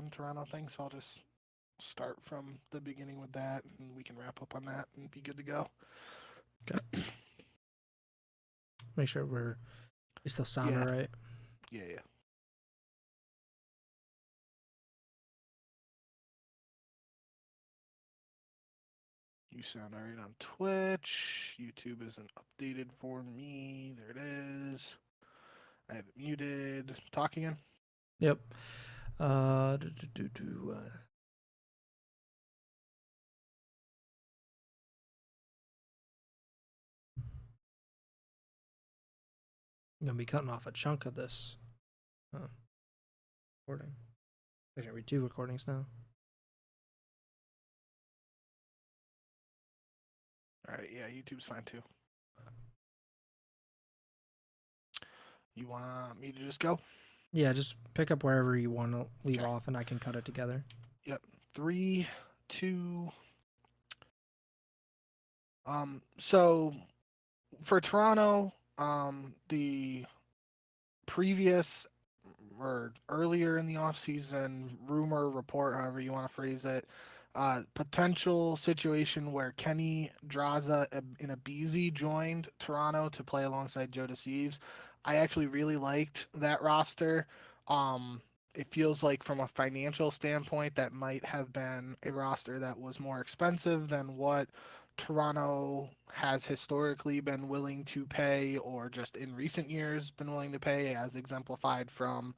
and Toronto thing, so I'll just start from the beginning with that, and we can wrap up on that and be good to go. Okay. Make sure we still sound Yeah. all right. Yeah. You sound all right on Twitch. YouTube isn't updated for me. There it is. I have it muted. Talk again. Yep. I'm gonna be cutting off a chunk of this recording. I can read 2 recordings now. All right. Yeah, YouTube's fine too. You want me to just go? Yeah, just pick up wherever you want to leave Okay. off, and I can cut it together. Yep. 3, 2. So for Toronto, the previous or earlier in the offseason rumor, report, however you want to phrase it, potential situation where Kenny Draza and Abizi joined Toronto to play alongside Joe DeCeves. I actually really liked that roster. It feels like from a financial standpoint that might have been a roster that was more expensive than what Toronto has historically been willing to pay, or just in recent years been willing to pay, as exemplified from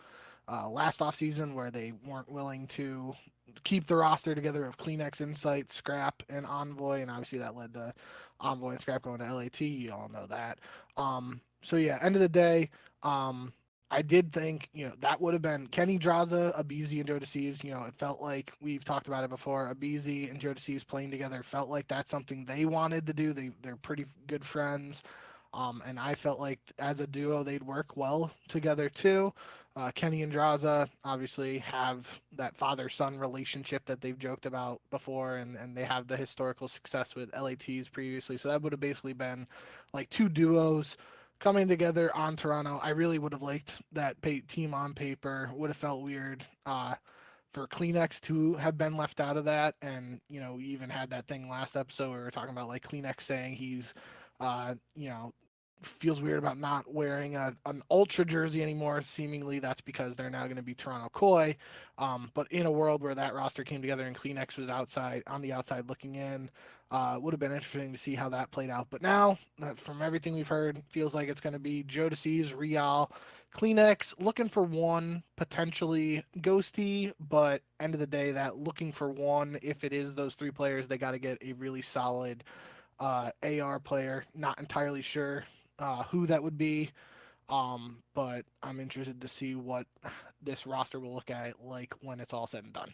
last offseason, where they weren't willing to keep the roster together of Kleenex, Insight, Scrap, and Envoy, and obviously that led to Envoy and Scrap going to LAT. You all know that. So yeah, end of the day, I did think, that would have been Kenny Draza, Abizi, and Joe DeCeves. It felt like we've talked about it before. Abizi and Joe DeCeves playing together felt like that's something they wanted to do. They're pretty good friends. And I felt like as a duo, they'd work well together too. Kenny and Draza obviously have that father-son relationship that they've joked about before, and they have the historical success with LATs previously. So that would have basically been like 2 duos coming together on Toronto. I really would have liked that team on paper. Would have felt weird for Kleenex to have been left out of that. And, we even had that thing last episode where we were talking about like Kleenex saying he's, feels weird about not wearing an ultra jersey anymore. Seemingly that's because they're now going to be Toronto Koi. But in a world where that roster came together and Kleenex was on the outside looking in, would have been interesting to see how that played out. But now, from everything we've heard, feels like it's going to be Joe DeCeves, ReeaL, Kleenex, looking for one, potentially Ghosty, but end of the day, that looking for one, if it is those 3 players, they got to get a really solid AR player. Not entirely sure who that would be, but I'm interested to see what this roster will look at like when it's all said and done.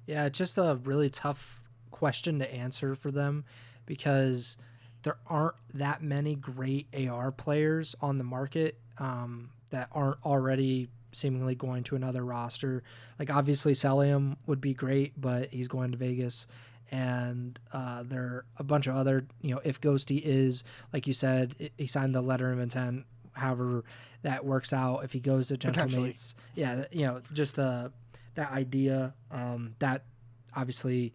Yeah, just a really tough question to answer for them because there aren't that many great AR players on the market that aren't already seemingly going to another roster. Like obviously Cellium would be great, but he's going to Vegas. And there are a bunch of other, if Ghosty is, like you said, he signed the letter of intent, however that works out. If he goes to Gentlemates, yeah, just that idea that obviously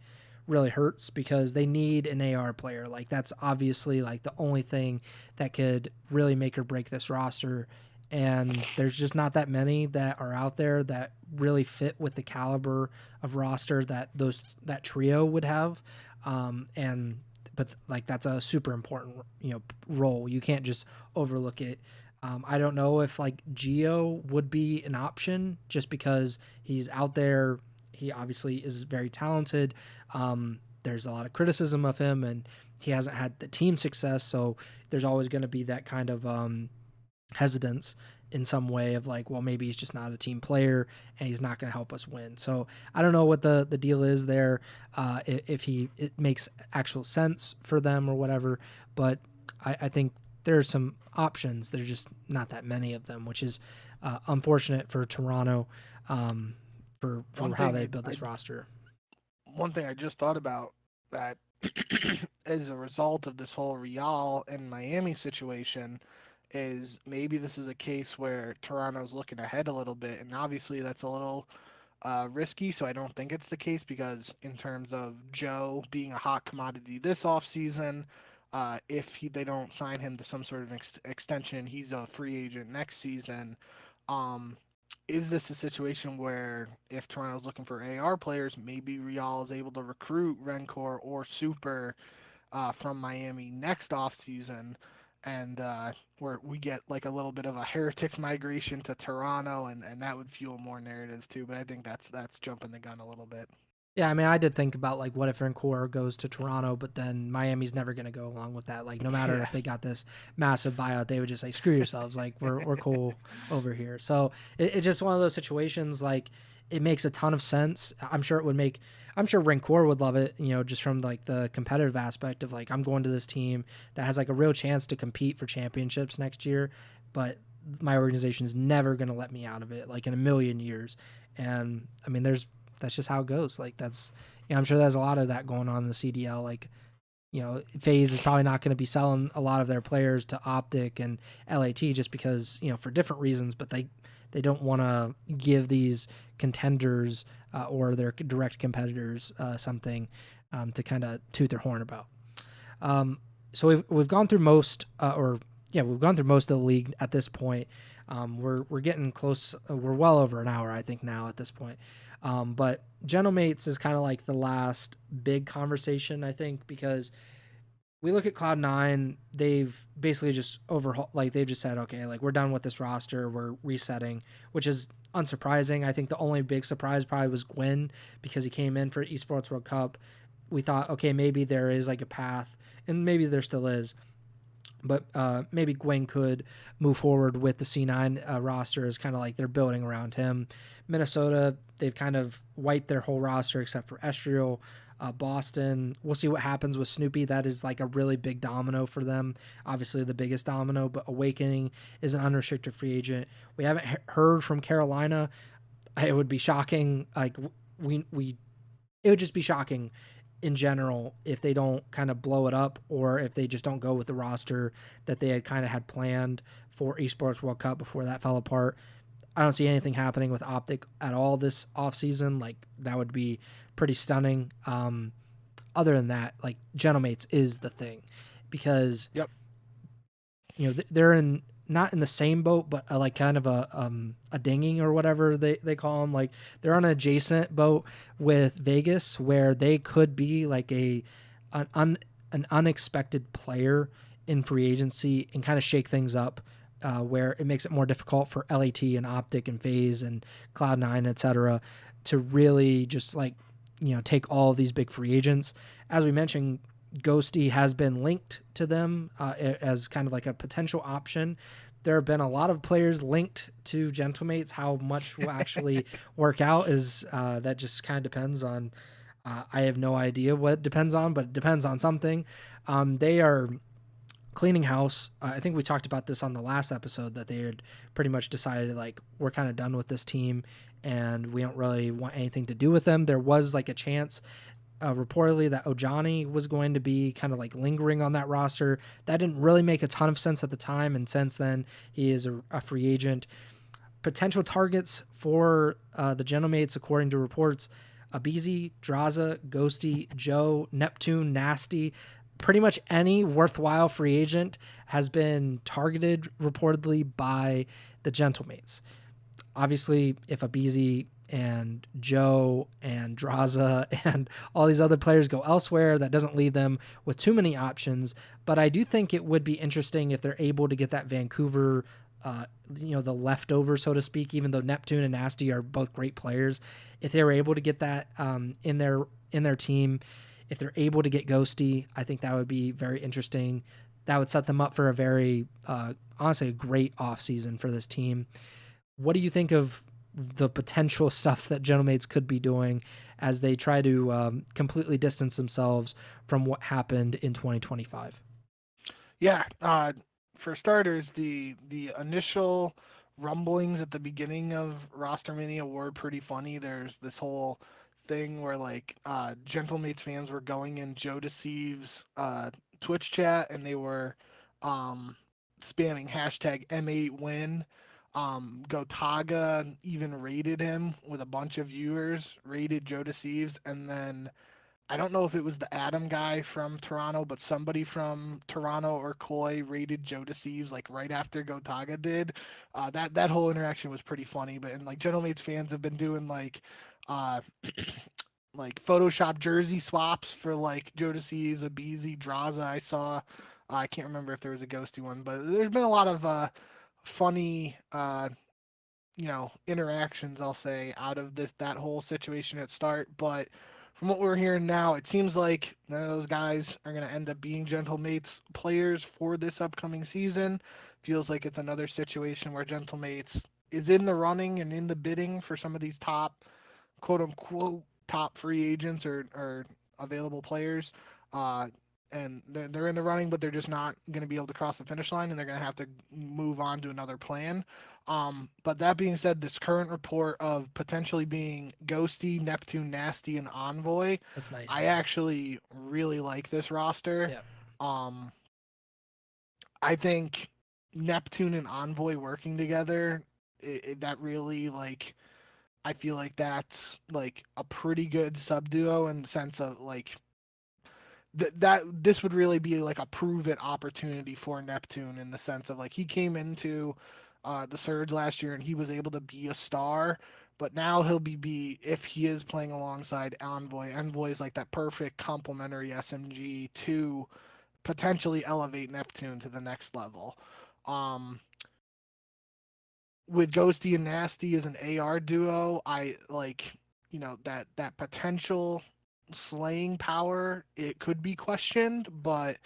really hurts because they need an AR player. Like that's obviously like the only thing that could really make or break this roster. And there's just not that many that are out there that really fit with the caliber of roster that that trio would have. But like that's a super important role. You can't just overlook it. I don't know if like Geo would be an option just because he's out there. He obviously is very talented. There's a lot of criticism of him, and he hasn't had the team success. So there's always going to be that kind of hesitance in some way of like, well, maybe he's just not a team player and he's not going to help us win. So I don't know what the deal is there, if it makes actual sense for them or whatever. But I think there's some options. There's just not that many of them, which is unfortunate for Toronto for how they build this roster. One thing I just thought about that as a result of this whole ReeaL and Miami situation is maybe this is a case where Toronto's looking ahead a little bit, and obviously that's a little risky. So I don't think it's the case because in terms of Joe being a hot commodity this offseason, if they don't sign him to some sort of extension, he's a free agent next season. Um, is this a situation where if Toronto's looking for AR players, maybe ReeaL is able to recruit Rencor or Super from Miami next offseason, and where we get like a little bit of a Heretics migration to Toronto, and that would fuel more narratives too. But I think that's jumping the gun a little bit. Yeah, I mean, I did think about like what if Vancouver goes to Toronto, but then Miami's never going to go along with that. Like, no matter Yeah, if they got this massive buyout, they would just say, "Screw yourselves! Like, we're cool over here." So it's just one of those situations. Like, it makes a ton of sense. I'm sure it would make. I'm sure Rancor would love it. You know, just from like the competitive aspect of like I'm going to this team that has like a real chance to compete for championships next year, but my organization is never going to let me out of it, like in a million years. And I mean, that's just how it goes. Like that's, you know, I'm sure there's a lot of that going on in the CDL. Like, you know, FaZe is probably not going to be selling a lot of their players to Optic and LAT just because, you know, for different reasons, but they don't want to give these contenders or their direct competitors something to kind of toot their horn about. So we've gone through most we've gone through most of the league at this point. We're getting close. We're well over an hour, I think, now at this point. But Gentlemates is kind of like the last big conversation, I think, because we look at Cloud9, they've basically just overhauled, like they've just said, okay, like we're done with this roster, we're resetting, which is unsurprising. I think the only big surprise probably was Gwyn because he came in for Esports World Cup. We thought, okay, maybe there is like a path, and maybe there still is, but maybe Gwyn could move forward with the C9 roster as kind of like they're building around him. Minnesota, they've kind of wiped their whole roster except for Estriel. Boston, we'll see what happens with Snoopy. That is like a really big domino for them. Obviously, the biggest domino, but Awakening is an unrestricted free agent. We haven't heard from Carolina. It would be shocking. Like it would just be shocking in general if they don't kind of blow it up or if they just don't go with the roster that they had kind of had planned for Esports World Cup before that fell apart. I don't see anything happening with Optic at all this offseason. Like that would be pretty stunning. Other than that, like Gentlemates is the thing because yep. you know they're in not in the same boat, but like kind of a dinging or whatever they call them. Like they're on an adjacent boat with Vegas where they could be like an unexpected player in free agency and kind of shake things up. Where it makes it more difficult for LAT and Optic and FaZe and Cloud9, etc., to really just like, you know, take all of these big free agents. As we mentioned, Ghosty has been linked to them as kind of like a potential option. There have been a lot of players linked to Gentlemates. How much will actually work out is that just kind of depends on. I have no idea what it depends on, but it depends on something. They are cleaning house. I think we talked about this on the last episode that they had pretty much decided like we're kind of done with this team and we don't really want anything to do with them. There was like a chance reportedly that Ojani was going to be kind of like lingering on that roster. That didn't really make a ton of sense at the time, and since then he is a free agent. Potential targets for the Gentlemates, according to reports: Abizi, Draza, Ghosty, Joe, Neptune, Nasty. Pretty much any worthwhile free agent has been targeted reportedly by the Gentlemates. Obviously, if Abizi and Joe and Draza and all these other players go elsewhere, that doesn't leave them with too many options. But I do think it would be interesting if they're able to get that Vancouver, the leftover, so to speak, even though Neptune and Nasty are both great players. If they were able to get that in their team, if they're able to get Ghosty, I think that would be very interesting. That would set them up for a very, honestly, a great offseason for this team. What do you think of the potential stuff that Gentlemates could be doing as they try to completely distance themselves from what happened in 2025? Yeah. For starters, the initial rumblings at the beginning of RosterMania were pretty funny. There's this whole thing where like Gentlemates fans were going in Joe Deceives Twitch chat and they were spamming hashtag M8win Gotaga even rated him with a bunch of viewers, rated Joe Deceives, and then I don't know if it was the Adam guy from Toronto, but somebody from Toronto or Koi rated Joe Deceives like right after Gotaga did. That whole interaction was pretty funny. But and like Gentlemates fans have been doing uh, like Photoshop jersey swaps for like Joe Deceives, Abizi, Draza. I saw. I can't remember if there was a ghosty one, but there's been a lot of funny interactions, I'll say, out of that whole situation at start. But from what we're hearing now, it seems like none of those guys are going to end up being Gentlemates players for this upcoming season. Feels like it's another situation where Gentlemates is in the running and in the bidding for some of these top, quote unquote, top free agents or available players. Uh, and they're in the running, but they're just not going to be able to cross the finish line, and they're going to have to move on to another plan. But that being said, this current report of potentially being Ghosty, Neptune, Nasty, and Envoy, That's nice. I actually really like this roster. Yeah. I think Neptune and Envoy working together, that really I feel like that's like a pretty good sub duo in the sense of like that this would really be like a prove it opportunity for Neptune in the sense of like he came into the Surge last year and he was able to be a star, but now he'll be if he is playing alongside Envoy. Envoy is like that perfect complementary SMG to potentially elevate Neptune to the next level. With Ghosty and Nasty as an AR duo, I like that potential slaying power. It could be questioned, but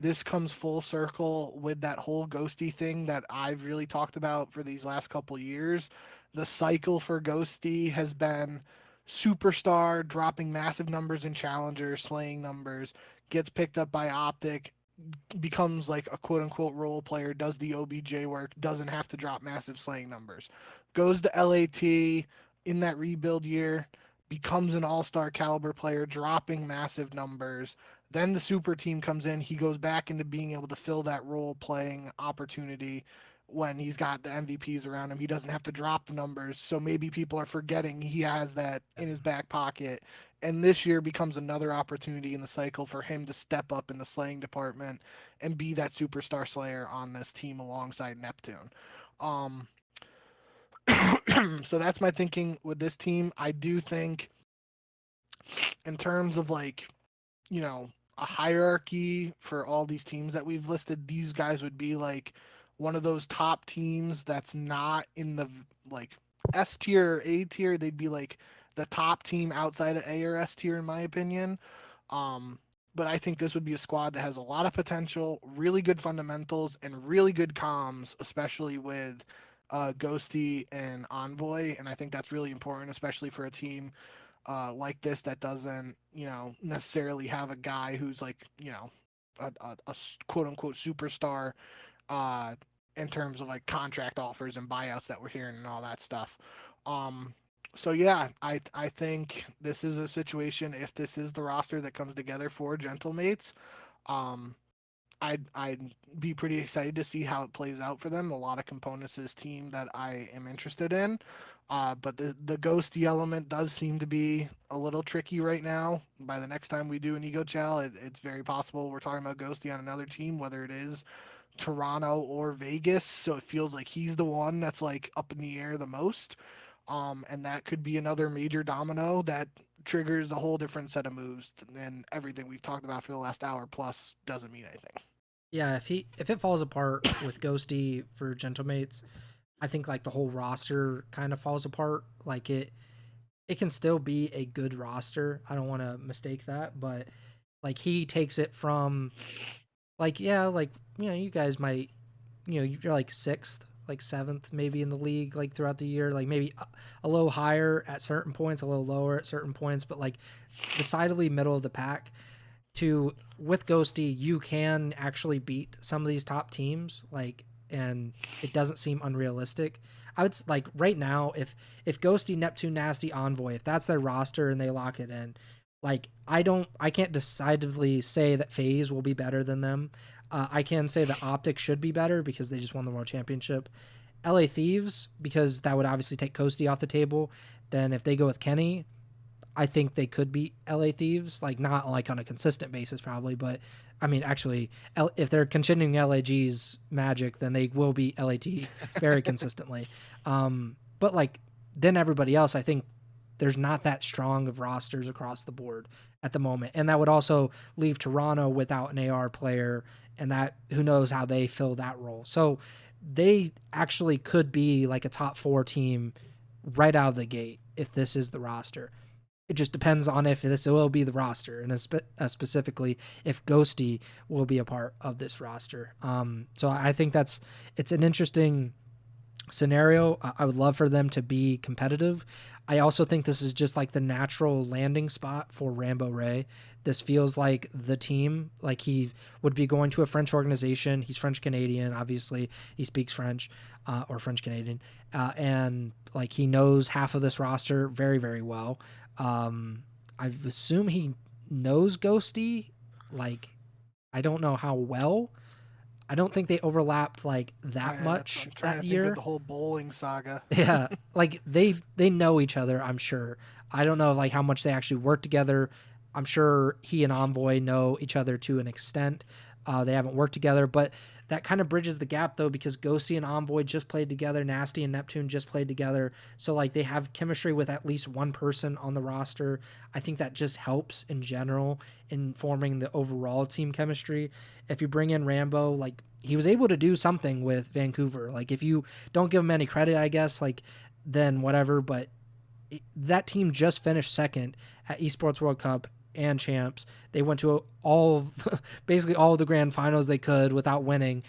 this comes full circle with that whole Ghosty thing that I've really talked about for these last couple years. The cycle for Ghosty has been superstar dropping massive numbers in challengers, slaying numbers, gets picked up by Optic, becomes like a quote unquote role player, does the OBJ work, doesn't have to drop massive slaying numbers, goes to LAT in that rebuild year, becomes an all-star caliber player, dropping massive numbers. Then the super team comes in, he goes back into being able to fill that role playing opportunity when he's got the MVPs around him. He doesn't have to drop the numbers, so maybe people are forgetting he has that in his back pocket. And this year becomes another opportunity in the cycle for him to step up in the slaying department and be that superstar slayer on this team alongside Neptune. Um, so that's my thinking with this team. I do think, in terms of like, a hierarchy for all these teams that we've listed, these guys would be like one of those top teams that's not in the like S tier or A tier. They'd be like the top team outside of A or S tier, in my opinion. Um, but I think this would be a squad that has a lot of potential, really good fundamentals, and really good comms, especially with Ghosty and Envoy. And I think that's really important, especially for a team like this that doesn't, necessarily have a guy who's like, a quote unquote superstar uh, in terms of like contract offers and buyouts that we're hearing and all that stuff. So yeah, I think this is a situation. If this is the roster that comes together for Gentlemates, um, I'd be pretty excited to see how it plays out for them. A lot of components to this team that I am interested in. But the ghosty element does seem to be a little tricky right now. By the next time we do an Ego Chall, it's very possible we're talking about ghosty on another team, whether it is Toronto or Vegas. So it feels like he's the one that's like up in the air the most. And that could be another major domino that triggers a whole different set of moves, and everything we've talked about for the last hour plus doesn't mean anything. Yeah, if it falls apart with Ghosty for Gentlemates, I think like the whole roster kind of falls apart. Like it can still be a good roster. I don't want to mistake that, but like he takes it from like you guys might you're like 6th, like 7th maybe in the league like throughout the year, like maybe a little higher at certain points, a little lower at certain points, but like decidedly middle of the pack. To with Ghosty, you can actually beat some of these top teams, like, and it doesn't seem unrealistic. I would like right now, if Ghosty, Neptune, Nasty, Envoy, if that's their roster and they lock it in, like I can't decidedly say that FaZe will be better than them. I can say that Optic should be better because they just won the world championship, LA Thieves, because that would obviously take Coasty off the table. Then if they go with Kenny, I think they could beat LA Thieves, like not like on a consistent basis probably, but I mean actually if they're continuing LAG's magic, then they will beat LAT very consistently. But like then everybody else, I think there's not that strong of rosters across the board at the moment. And that would also leave Toronto without an AR player, and that who knows how they fill that role. So they actually could be like a top 4 team right out of the gate if this is the roster. It just depends on if this will be the roster, and specifically if Ghosty will be a part of this roster. So I think it's an interesting scenario. I would love for them to be competitive. I also think this is just like the natural landing spot for Rambo Ray. This feels like the team, like he would be going to a French organization. He's French Canadian, obviously. He speaks French or French Canadian, and like he knows half of this roster very, very well. I assume he knows Ghosty. Like, I don't know how well. I don't think they overlapped like that much I'm trying that to year. Think of the whole bowling saga. Yeah, like they know each other, I'm sure. I don't know like how much they actually work together. I'm sure he and Envoy know each other to an extent. They haven't worked together, but that kind of bridges the gap though, because Ghosty and Envoy just played together. Nasty and Neptune just played together. So like they have chemistry with at least one person on the roster. I think that just helps in general in forming the overall team chemistry. If you bring in Rambo, like he was able to do something with Vancouver. Like if you don't give him any credit, I guess, like then whatever. But that team just finished second at Esports World Cup and champs. They went to basically all of the grand finals they could without winning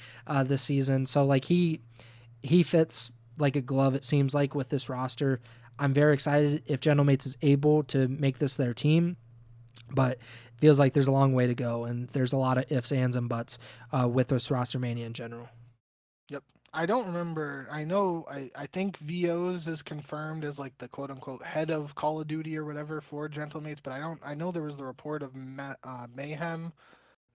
this season. So like he fits like a glove, it seems like, with this roster. I'm very excited if Gentlemates is able to make this their team, but it feels like there's a long way to go, and there's a lot of ifs, ands, and buts with this RosterMania in general. Yep. I don't remember. I think VOs is confirmed as like the quote unquote head of Call of Duty or whatever for Gentlemates, but I know there was the report of Mayhem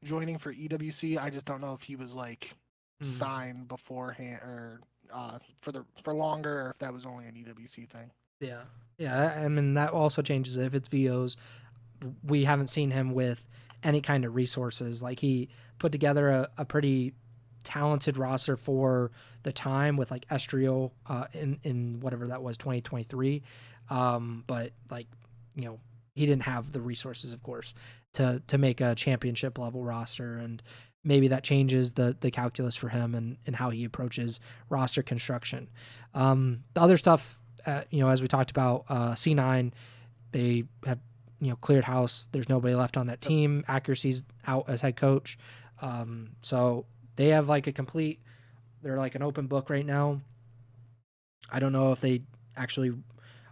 joining for EWC. I just don't know if he was like signed beforehand or for longer, or if that was only an EWC thing. Yeah. I mean that also changes if it's VOs. We haven't seen him with any kind of resources. Like he put together a pretty talented roster for the time with like Estriel in whatever that was 2023, but like he didn't have the resources, of course, to make a championship level roster, and maybe that changes the calculus for him and how he approaches roster construction. The other stuff, as we talked about, C9, they have cleared house. There's nobody left on that team. Accuracy's out as head coach, so they have like they're like an open book right now. I don't know if they actually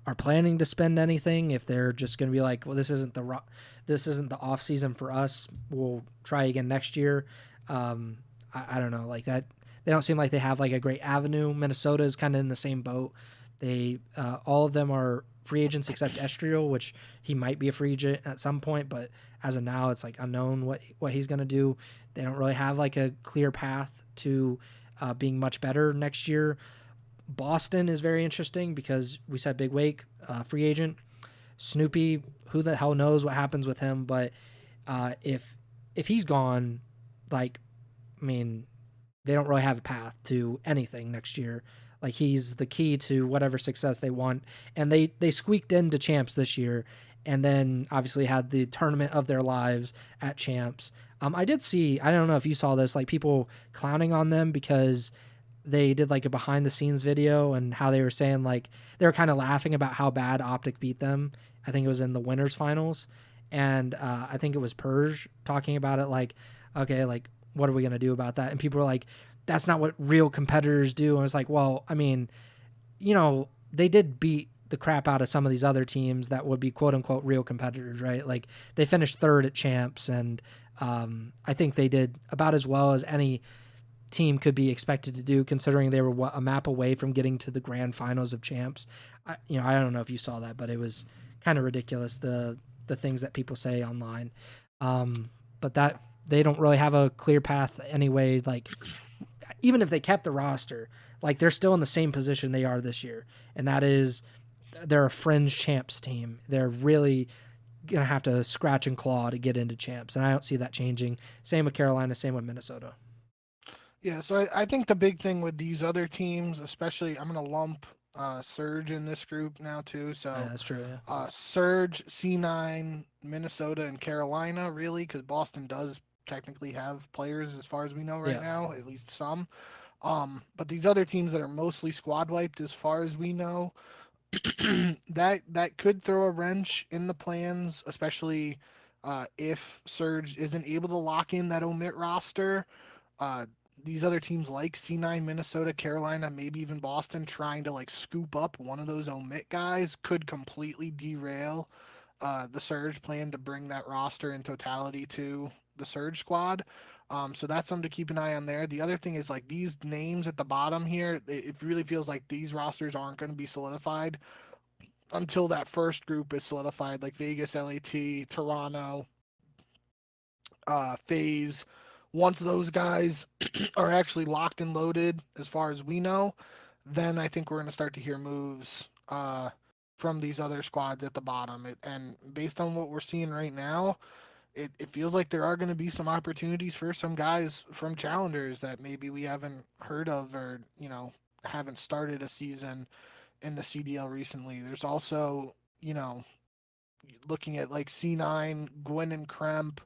are planning to spend anything, if they're just going to be like, well, this isn't the off season for us. We'll try again next year. I don't know, like that. They don't seem like they have like a great avenue. Minnesota is kind of in the same boat. They all of them are free agents except Estriel, which he might be a free agent at some point, but as of now, it's like unknown what he's going to do. They don't really have like a clear path to being much better next year. Boston is very interesting because we said Big Wake, free agent. Snoopy, who the hell knows what happens with him, but if he's gone, like, I mean, they don't really have a path to anything next year. Like he's the key to whatever success they want, and they squeaked into champs this year, and then obviously had the tournament of their lives at champs. I did see, I don't know if you saw this, like people clowning on them because they did like a behind the scenes video and how they were saying like they were kind of laughing about how bad Optic beat them. I think it was in the winners finals, and I think it was Purge talking about it like, okay, like what are we gonna do about that? And people were like, that's not what real competitors do. And I was like, well, I mean, they did beat the crap out of some of these other teams that would be quote unquote real competitors, right? Like they finished third at champs, and I think they did about as well as any team could be expected to do, considering they were a map away from getting to the grand finals of champs. I don't know if you saw that, but it was kind of ridiculous, the things that people say online. But that they don't really have a clear path anyway. Like even if they kept the roster, like they're still in the same position they are this year, and that is they're a fringe champs team. They're really gonna have to scratch and claw to get into champs, and I don't see that changing. Same with Carolina, same with Minnesota. Yeah, so I think the big thing with these other teams, especially, I'm gonna lump Surge in this group now too. Yeah, So that's true. Yeah. Surge, C9, Minnesota, and Carolina, really, because Boston does technically have players as far as we know right Yeah. now, at least some. But these other teams that are mostly squad wiped, as far as we know, that could throw a wrench in the plans, especially if Surge isn't able to lock in that omit roster. Uh, these other teams like C9, Minnesota, Carolina, maybe even Boston, trying to like scoop up one of those omit guys could completely derail the Surge plan to bring that roster in totality to the Surge squad. So that's something to keep an eye on there. The other thing is like these names at the bottom here, it really feels like these rosters aren't going to be solidified until that first group is solidified, like Vegas, LAT, Toronto, FaZe. Once those guys are actually locked and loaded, as far as we know, then I think we're going to start to hear moves from these other squads at the bottom. And based on what we're seeing right now, it feels like there are going to be some opportunities for some guys from challengers that maybe we haven't heard of, or haven't started a season in the CDL recently. There's also, looking at like C9, Gwyn and Kremp,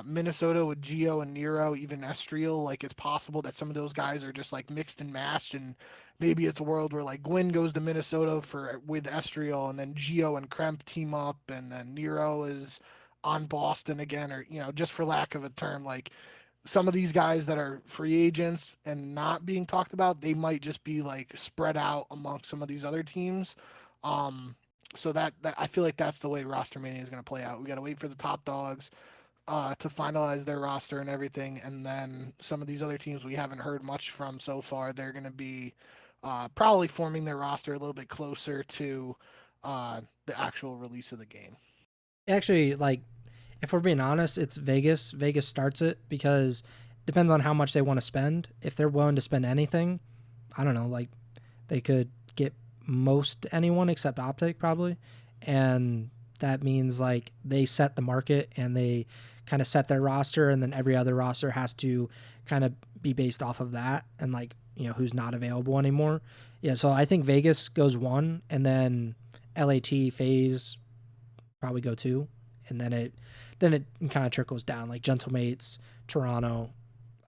Minnesota with Geo and Nero, even Estriel. Like it's possible that some of those guys are just like mixed and matched, and maybe it's a world where like Gwyn goes to Minnesota with Estriel, and then Geo and Kremp team up, and then Nero is on Boston again, or just for lack of a term, like some of these guys that are free agents and not being talked about, they might just be like spread out amongst some of these other teams. Um, so that I feel like that's the way RosterMania is going to play out. We got to wait for the top dogs to finalize their roster and everything, and then some of these other teams we haven't heard much from so far, they're going to be probably forming their roster a little bit closer to the actual release of the game. Actually, like if we're being honest, it's Vegas. Vegas starts it because it depends on how much they want to spend. If they're willing to spend anything, I don't know, like they could get most anyone except Optic probably, and that means like they set the market and they kind of set their roster, and then every other roster has to kind of be based off of that, and like who's not available anymore. Yeah, so I think Vegas goes one, and then LAT FaZe probably go two, and then it kind of trickles down like Gentlemates, Toronto,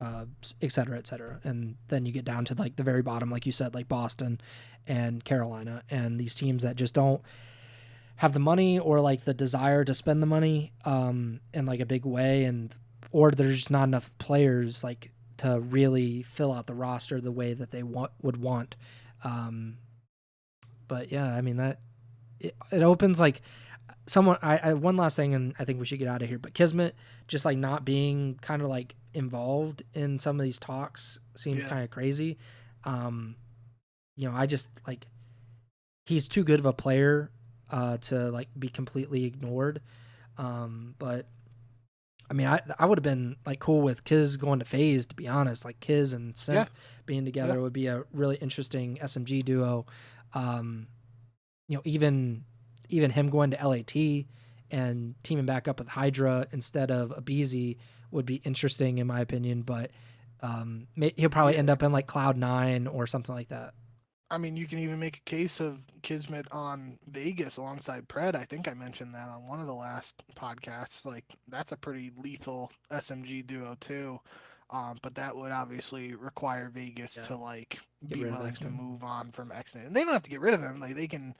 et cetera, and then you get down to like the very bottom, like you said, like Boston and Carolina, and these teams that just don't have the money or like the desire to spend the money in like a big way, and or there's just not enough players like to really fill out the roster the way that they would want. But yeah, I mean that it opens like someone. I one last thing, and I think we should get out of here. But Kismet just like not being kind of like involved in some of these talks seemed kind of crazy. I just like he's too good of a player to like be completely ignored. But I mean, I would have been like cool with Kiz going to FaZe, to be honest. Like Kiz and Simp being together would be a really interesting SMG duo. Even him going to LAT and teaming back up with Hydra instead of Abizi would be interesting in my opinion. But he'll probably end up in like Cloud9 or something like that. I mean, you can even make a case of Kismet on Vegas alongside Pred. I think I mentioned that on one of the last podcasts. Like, that's a pretty lethal SMG duo, too. But that would obviously require Vegas to, like, be willing to move on from Xnet. And they don't have to get rid of him. Like, they can...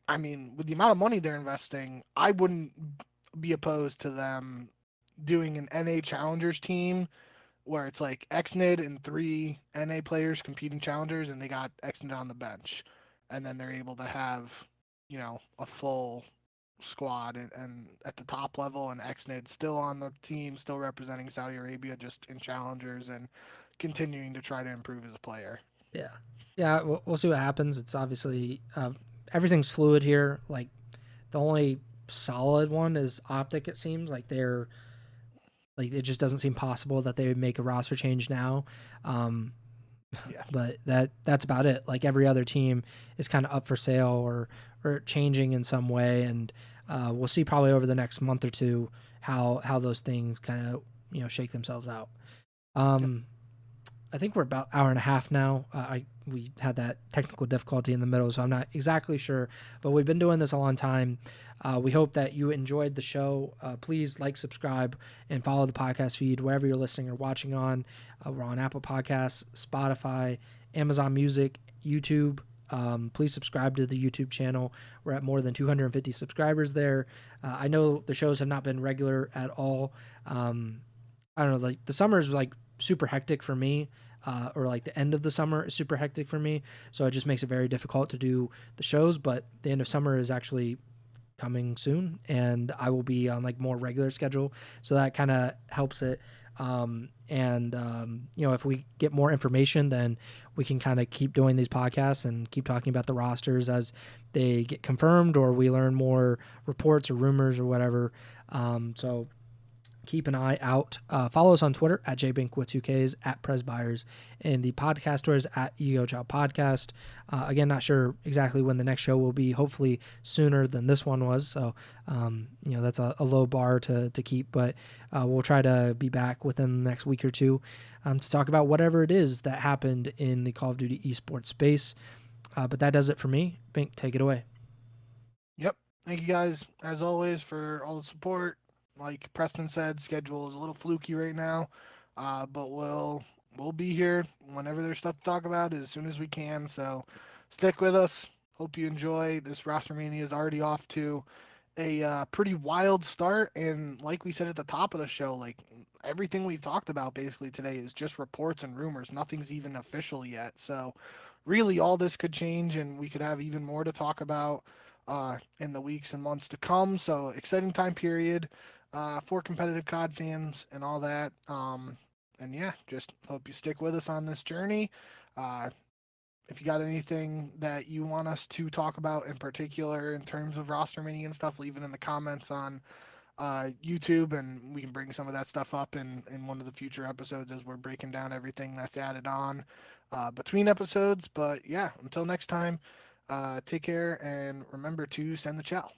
I mean, with the amount of money they're investing, I wouldn't be opposed to them doing an NA Challengers team where it's like XNID and 3 NA players competing challengers, and they got XNID on the bench, and then they're able to have a full squad and at the top level, and XNID still on the team, still representing Saudi Arabia, just in challengers and continuing to try to improve as a player. Yeah, we'll see what happens. It's obviously everything's fluid here. Like the only solid one is Optic. It seems like they're Like it just doesn't seem possible that they would make a roster change now. Um, Yeah. but that's about it. Like every other team is kind of up for sale or changing in some way, and we'll see probably over the next month or two how those things kind of shake themselves out. Yep. I think we're about hour and a half now. We had that technical difficulty in the middle, so I'm not exactly sure. But we've been doing this a long time. We hope that you enjoyed the show. Please like, subscribe, and follow the podcast feed wherever you're listening or watching on. We're on Apple Podcasts, Spotify, Amazon Music, YouTube. Please subscribe to the YouTube channel. We're at more than 250 subscribers there. I know the shows have not been regular at all. I don't know, like the summer is like super hectic for me, or like the end of the summer is super hectic for me. So it just makes it very difficult to do the shows. But the end of summer is actually coming soon, and I will be on like more regular schedule. So that kind of helps it. If we get more information, then we can kind of keep doing these podcasts and keep talking about the rosters as they get confirmed, or we learn more reports or rumors or whatever. So keep an eye out. Follow us on Twitter at jbink with 2Ks, at Preston Byers, and the podcasters at Ego Chall Podcast. Again, not sure exactly when the next show will be. Hopefully sooner than this one was. So, that's a low bar to keep, but we'll try to be back within the next week or two to talk about whatever it is that happened in the Call of Duty esports space. But that does it for me. Bink, take it away. Yep. Thank you guys, as always, for all the support. Like Preston said, schedule is a little fluky right now, but we'll be here whenever there's stuff to talk about as soon as we can. So stick with us. Hope you enjoy. This RosterMania is already off to a pretty wild start, and like we said at the top of the show, like everything we've talked about basically today is just reports and rumors. Nothing's even official yet. So really, all this could change, and we could have even more to talk about in the weeks and months to come. So exciting time period for competitive COD fans and all that. And yeah, just hope you stick with us on this journey. Uh, if you got anything that you want us to talk about in particular in terms of roster mini and stuff, leave it in the comments on YouTube, and we can bring some of that stuff up in one of the future episodes as we're breaking down everything that's added on between episodes. But yeah, until next time, take care and remember to send the chow.